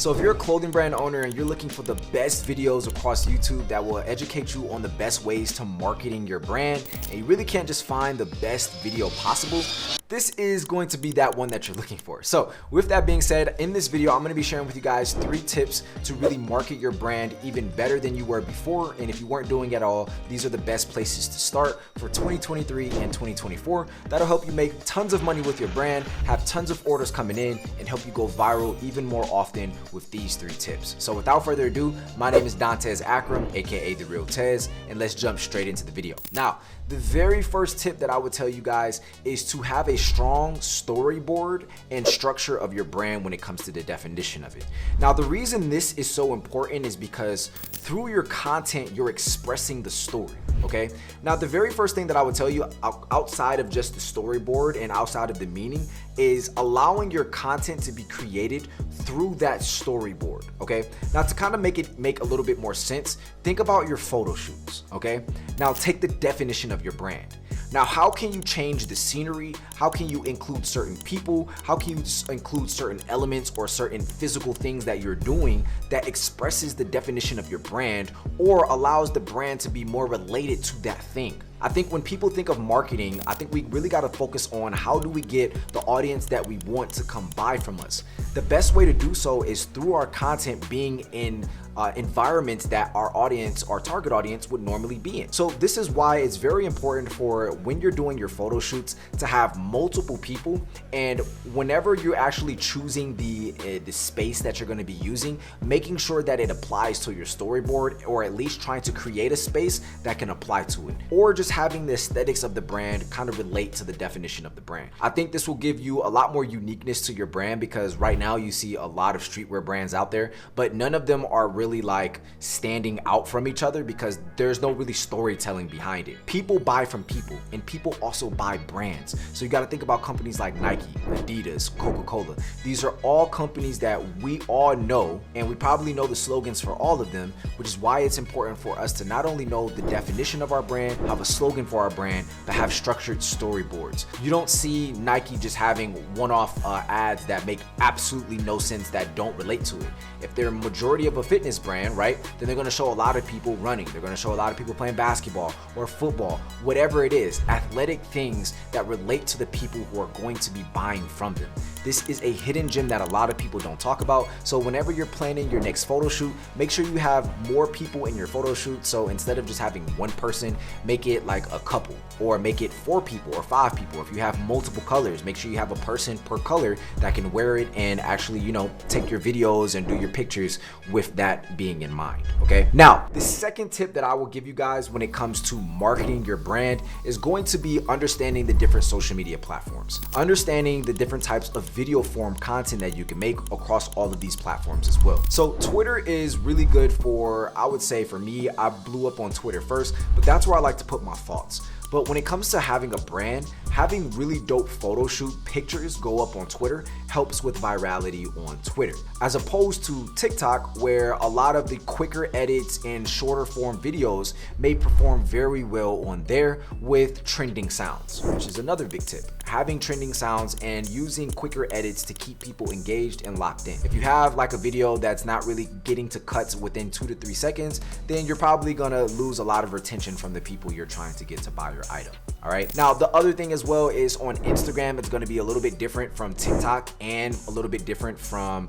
So if you're a clothing brand owner and you're looking for the best videos across YouTube that will educate you on the best ways to marketing your brand, and you really can't just find the best video possible, this is going to be that one that you're looking for. So with that being said, in this video, I'm going to be sharing with you guys 3 tips to really market your brand even better than you were before. And if you weren't doing it at all, these are the best places to start for 2023 and 2024. That'll help you make tons of money with your brand, have tons of orders coming in, and help you go viral even more often with these 3 tips. So without further ado, my name is Dontez Akram, aka The Real Tez, and let's jump straight into the video. Now, the very first tip that I would tell you guys is to have a strong storyboard and structure of your brand when it comes to the definition of it. Now, the reason this is so important is because through your content, you're expressing the story, okay? Now, the very first thing that I would tell you outside of just the storyboard and outside of the meaning is allowing your content to be created through that storyboard, okay? Now, to kind of make it make a little bit more sense, think about your photo shoots, okay? Now, take the definition of your brand. Now, how can you change the scenery? How can you include certain people? How can you include certain elements or certain physical things that you're doing that expresses the definition of your brand or allows the brand to be more related to that thing? I think when people think of marketing, I think we really got to focus on how do we get the audience that we want to come buy from us. The best way to do so is through our content being in environments that our audience, our target audience would normally be in. So this is why it's very important for when you're doing your photo shoots to have multiple people, and whenever you're actually choosing the space that you're going to be using, making sure that it applies to your storyboard, or at least trying to create a space that can apply to it, or just having the aesthetics of the brand kind of relate to the definition of the brand. I think this will give you a lot more uniqueness to your brand, because right now you see a lot of streetwear brands out there, but none of them are really like standing out from each other because there's no really storytelling behind it. People buy from people, and people also buy brands. So you got to think about companies like Nike, Adidas, Coca-Cola. These are all companies that we all know, and we probably know the slogans for all of them, which is why it's important for us to not only know the definition of our brand, have a slogan for our brand, but have structured storyboards. You don't see Nike just having one-off ads that make absolutely no sense, that don't relate to it. If they're a majority of a fitness brand, right, then they're going to show a lot of people running. They're going to show a lot of people playing basketball or football, whatever it is, athletic things that relate to the people who are going to be buying from them. This is a hidden gem that a lot of people don't talk about. So whenever you're planning your next photo shoot, make sure you have more people in your photo shoot. So instead of just having one person, make it like a couple, or make it 4 people or 5 people. If you have multiple colors, make sure you have a person per color that can wear it and actually, you know, take your videos and do your pictures with that being in mind, okay? Now, the second tip that I will give you guys when it comes to marketing your brand is going to be understanding the different social media platforms, understanding the different types of video form content that you can make across all of these platforms as well. So Twitter is really good for, I would say for me, I blew up on Twitter first, but that's where I like to put my thoughts. But when it comes to having a brand, having really dope photo shoot pictures go up on Twitter helps with virality on Twitter, as opposed to TikTok, where a lot of the quicker edits and shorter form videos may perform very well on there with trending sounds, which is another big tip. Having trending sounds and using quicker edits to keep people engaged and locked in. If you have like a video that's not really getting to cuts within 2 to 3 seconds, then you're probably gonna lose a lot of retention from the people you're trying to get to buy your item. All right. Now, the other thing as well is on Instagram, it's going to be a little bit different from TikTok and a little bit different from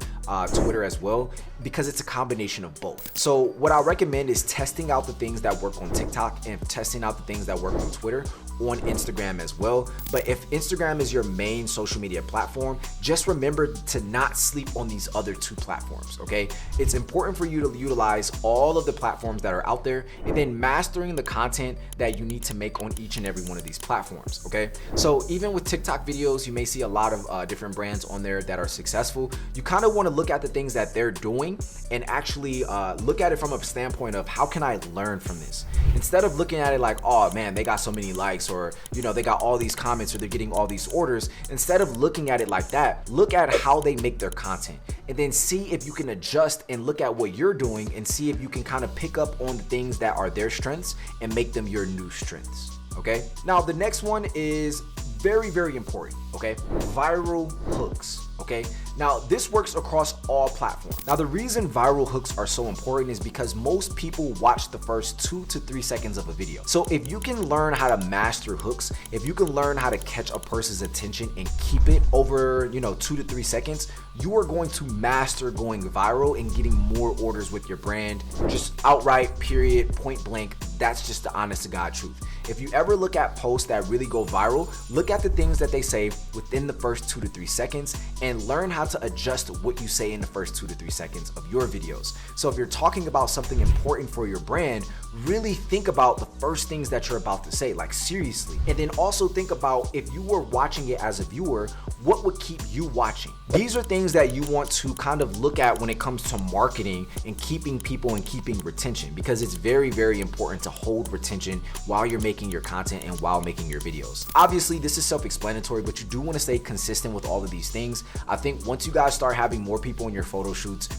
Twitter as well, because it's a combination of both. So what I recommend is testing out the things that work on TikTok and testing out the things that work on Twitter on Instagram as well. But if Instagram is your main social media platform, just remember to not sleep on these other 2 platforms, okay? It's important for you to utilize all of the platforms that are out there, and then mastering the content that you need to make on each and every one of these platforms, okay? So even with TikTok videos, you may see a lot of different brands on there that are successful. You kind of want to look at the things that they're doing and actually look at it from a standpoint of how can I learn from this? Instead of looking at it like, oh man, they got so many likes, or you know, they got all these comments, or they're getting all these orders. Instead of looking at it like that, look at how they make their content, and then see if you can adjust and look at what you're doing and see if you can kind of pick up on the things that are their strengths and make them your new strengths. Okay, now the next one is very, very important, okay? Viral hooks, okay? Now, this works across all platforms. Now, the reason viral hooks are so important is because most people watch the first 2 to 3 seconds of a video. So if you can learn how to master hooks, if you can learn how to catch a person's attention and keep it over, 2 to 3 seconds, you are going to master going viral and getting more orders with your brand. Just outright, period, point blank. That's just the honest to God truth. If you ever look at posts that really go viral, look at the things that they say within the first 2 to 3 seconds and learn how to adjust what you say in the first 2 to 3 seconds of your videos. So if you're talking about something important for your brand, really think about the first things that you're about to say, like seriously. And then also think about, if you were watching it as a viewer, what would keep you watching? These are things that you want to kind of look at when it comes to marketing and keeping people and keeping retention, because it's very, very important to hold retention while you're making your content and while making your videos. Obviously, this is self-explanatory, but you do want to stay consistent with all of these things. I think once you guys start having more people in your photo shoots,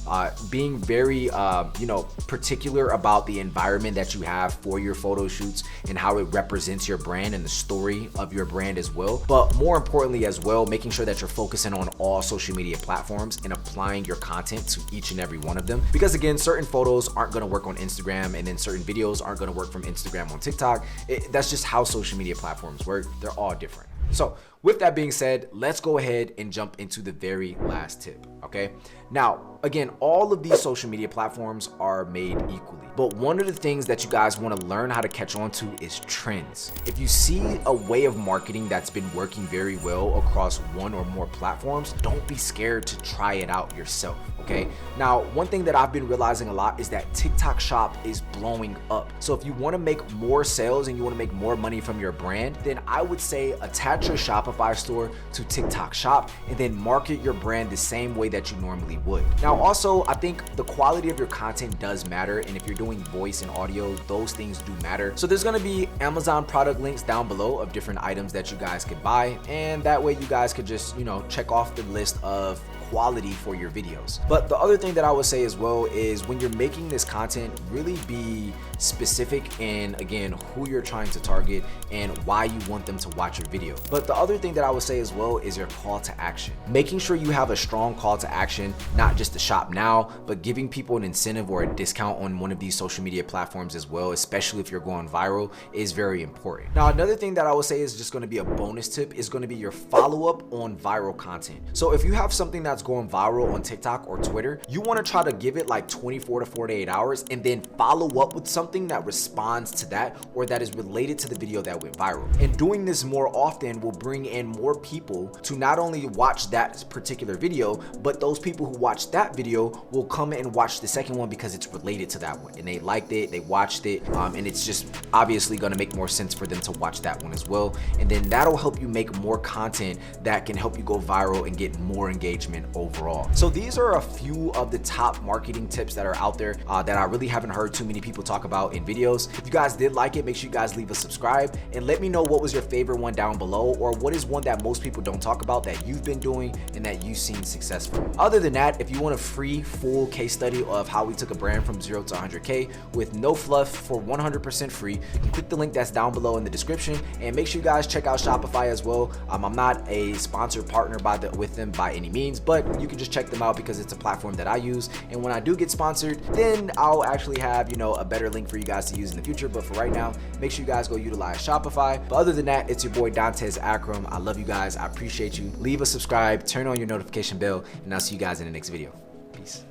being very, particular about the environment that you have for your photo shoots and how it represents your brand and the story of your brand as well. But more importantly as well, making sure that you're focusing on all social media platforms and applying your content to each and every one of them. Because again, certain photos aren't going to work on Instagram, and then certain videos aren't going to work from Instagram on TikTok. That's just how social media platforms work. They're all different. So with that being said, let's go ahead and jump into the very last tip, okay? Now, again, all of these social media platforms are made equally, but one of the things that you guys want to learn how to catch on to is trends. If you see a way of marketing that's been working very well across one or more platforms, don't be scared to try it out yourself, okay? Now, one thing that I've been realizing a lot is that TikTok Shop is blowing up. So if you want to make more sales and you want to make more money from your brand, then I would say attach your Shopify store to TikTok Shop and then market your brand the same way that you normally would. Now, also, I think the quality of your content does matter, and if you're doing voice and audio, those things do matter. So there's gonna be Amazon product links down below of different items that you guys could buy, and that way you guys could just, check off the list of quality for your videos. But the other thing that I would say as well is, when you're making this content, really be specific in, again, who you're trying to target and why you want them to watch your video. But the other thing that I would say as well is your call to action. Making sure you have a strong call to action, not just to shop now, but giving people an incentive or a discount on one of these social media platforms as well, especially if you're going viral, is very important. Now, another thing that I would say is just going to be a bonus tip is going to be your follow-up on viral content. So if you have something that's going viral on TikTok or Twitter, you want to try to give it like 24 to 48 hours and then follow up with something that responds to that or that is related to the video that went viral. And doing this more often will bring in more people to not only watch that particular video, but those people who watch that video will come and watch the second one because it's related to that one and they liked it, they watched it, and it's just obviously going to make more sense for them to watch that one as well. And then that'll help you make more content that can help you go viral and get more engagement overall. So these are a few of the top marketing tips that are out there that I really haven't heard too many people talk about in videos. If you guys did like it, make sure you guys leave a subscribe and let me know what was your favorite one down below, or what is one that most people don't talk about that you've been doing and that you've seen successful. Other than that, if you want a free full case study of how we took a brand from 0 to 100K with no fluff for 100% free, you can click the link that's down below in the description, and make sure you guys check out Shopify as well. I'm not a sponsored partner with them by any means, but you can just check them out because it's a platform that I use, and when I do get sponsored, then I'll actually have a better link for you guys to use in the future. But for right now, make sure you guys go utilize Shopify. But other than that, it's your boy Dontez Akram. I love you guys. I appreciate you. Leave a subscribe, turn on your notification bell, and I'll see you guys in the next video. Peace.